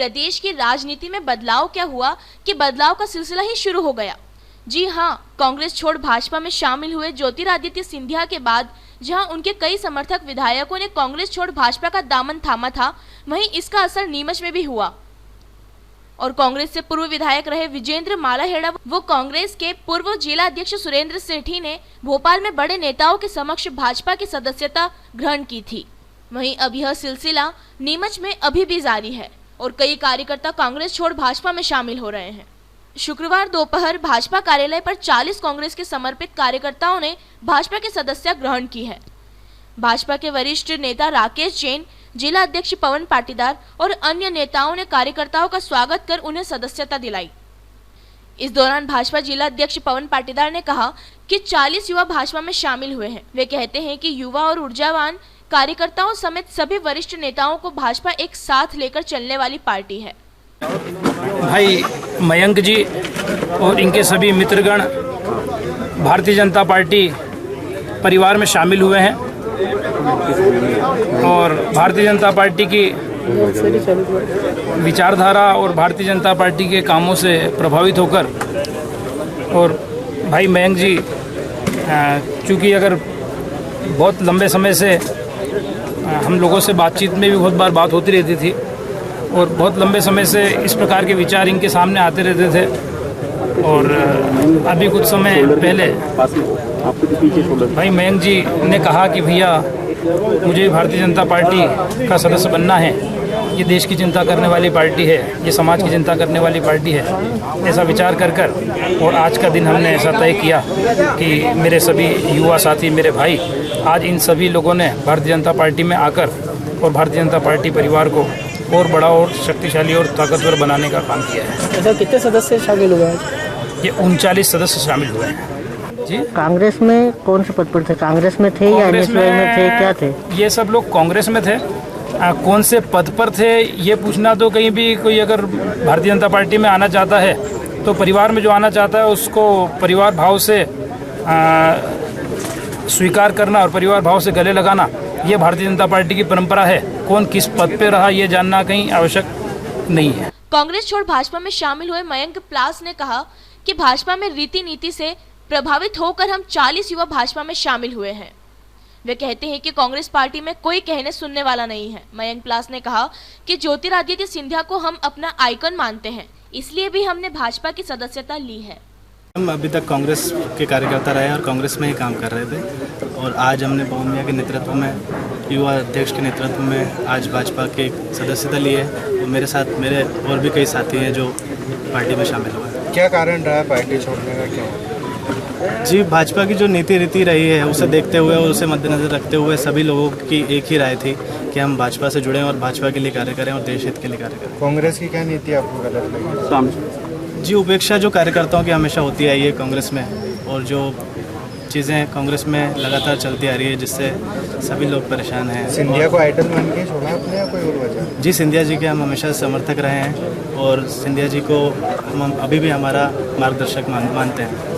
प्रदेश की राजनीति में बदलाव क्या हुआ कि बदलाव का सिलसिला ही शुरू हो गया। जी हाँ, कांग्रेस छोड़ भाजपा में शामिल हुए ज्योतिरादित्य सिंधिया के बाद जहां उनके कई समर्थक विधायकों ने कांग्रेस छोड़ भाजपा का दामन थामा था, वहीं इसका असर नीमच में भी हुआ और कांग्रेस से पूर्व विधायक रहे विजेंद्र मालाहेड़ा वो कांग्रेस के पूर्व जिला अध्यक्ष सुरेंद्र सेठी ने भोपाल में बड़े नेताओं के समक्ष भाजपा की सदस्यता ग्रहण की थी। वहीं अब यह सिलसिला नीमच में अभी भी जारी है और कई कार्यकर्ता कांग्रेस छोड़ भाजपा में शामिल हो रहे हैं। शुक्रवार दोपहर भाजपा कार्यालय पर 40 कांग्रेस के समर्पित कार्यकर्ताओं ने भाजपा की सदस्यता ग्रहण की है। भाजपा के वरिष्ठ नेता राकेश जैन, जिला अध्यक्ष पवन पाटीदार और अन्य नेताओं ने कार्यकर्ताओं का स्वागत कर उन्हें सदस्यता दिलाई। इस दौरान भाजपा जिला अध्यक्ष पवन पाटीदार ने कहा कि 40 युवा भाजपा में शामिल हुए हैं। वे कहते हैं कि युवा और ऊर्जावान कार्यकर्ताओं समेत सभी वरिष्ठ नेताओं को भाजपा एक साथ लेकर चलने वाली पार्टी है। भाई मयंक जी और इनके सभी मित्रगण भारतीय जनता पार्टी परिवार में शामिल हुए हैं और भारतीय जनता पार्टी की विचारधारा और भारतीय जनता पार्टी के कामों से प्रभावित होकर, और भाई मयंक जी चूँकि अगर बहुत लंबे समय से हम लोगों से बातचीत में भी बहुत बार बात होती रहती थी और बहुत लंबे समय से इस प्रकार के विचार इनके सामने आते रहते थे और अभी कुछ समय पहले भाई मयंक जी ने कहा कि भैया मुझे भारतीय जनता पार्टी का सदस्य बनना है, ये देश की चिंता करने वाली पार्टी है, ये समाज की चिंता करने वाली पार्टी है, ऐसा विचार कर और आज का दिन हमने ऐसा तय किया कि मेरे सभी युवा साथी, मेरे भाई, आज इन सभी लोगों ने भारतीय जनता पार्टी में आकर और भारतीय जनता पार्टी परिवार को और बड़ा और शक्तिशाली और ताकतवर बनाने का काम किया है। ऐसा कितने सदस्य शामिल हुए हैं? ये 39 सदस्य शामिल हुए हैं। जी, कांग्रेस में कौन से पद पर थे? कांग्रेस में थे या एनएसयूआई में थे, क्या थे? ये सब लोग कांग्रेस में थे। कौन से पद पर थे ये पूछना, तो कहीं भी कोई अगर भारतीय जनता पार्टी में आना चाहता है तो परिवार में जो आना चाहता है उसको परिवार भाव से स्वीकार करना और परिवार भाव से गले लगाना, ये भारतीय जनता पार्टी की परंपरा है। कौन किस पद पे रहा ये जानना कहीं आवश्यक नहीं है। कांग्रेस छोड़ भाजपा में शामिल हुए मयंक प्लास ने कहा कि भाजपा में रीति नीति से प्रभावित होकर हम 40 युवा भाजपा में शामिल हुए हैं। वे कहते हैं कि कांग्रेस पार्टी में कोई कहने सुनने वाला नहीं है। मयंक प्लास ने कहा कि ज्योतिरादित्य सिंधिया को हम अपना आइकन मानते हैं, इसलिए भी हमने भाजपा की सदस्यता ली है। हम अभी तक कांग्रेस के कार्यकर्ता रहे और कांग्रेस में ही काम कर रहे थे और आज हमने पवन मियां के नेतृत्व में, युवा अध्यक्ष के नेतृत्व में आज भाजपा के सदस्यता ली है और मेरे साथ मेरे और भी कई साथी हैं जो पार्टी में शामिल हुए। क्या कारण रहा पार्टी छोड़ने का? क्यों? जी, भाजपा की जो नीति रीति रही है उसे देखते हुए और उसे मद्देनजर रखते हुए सभी लोगों की एक ही राय थी कि हम भाजपा से जुड़ें और भाजपा के लिए कार्य करें और देश हित के लिए कार्य करें। कांग्रेस की क्या नीति आपको गलत लगी? जी, उपेक्षा जो कार्यकर्ताओं की हमेशा होती आई है कांग्रेस में और जो चीज़ें कांग्रेस में लगातार चलती आ रही है जिससे सभी लोग परेशान हैं। सिंधिया को आइडल मान के छोड़ा आपने या कोई और वजह? जी, सिंधिया जी के हम हमेशा समर्थक रहे हैं और सिंधिया जी को हम अभी भी हमारा मार्गदर्शक मानते हैं।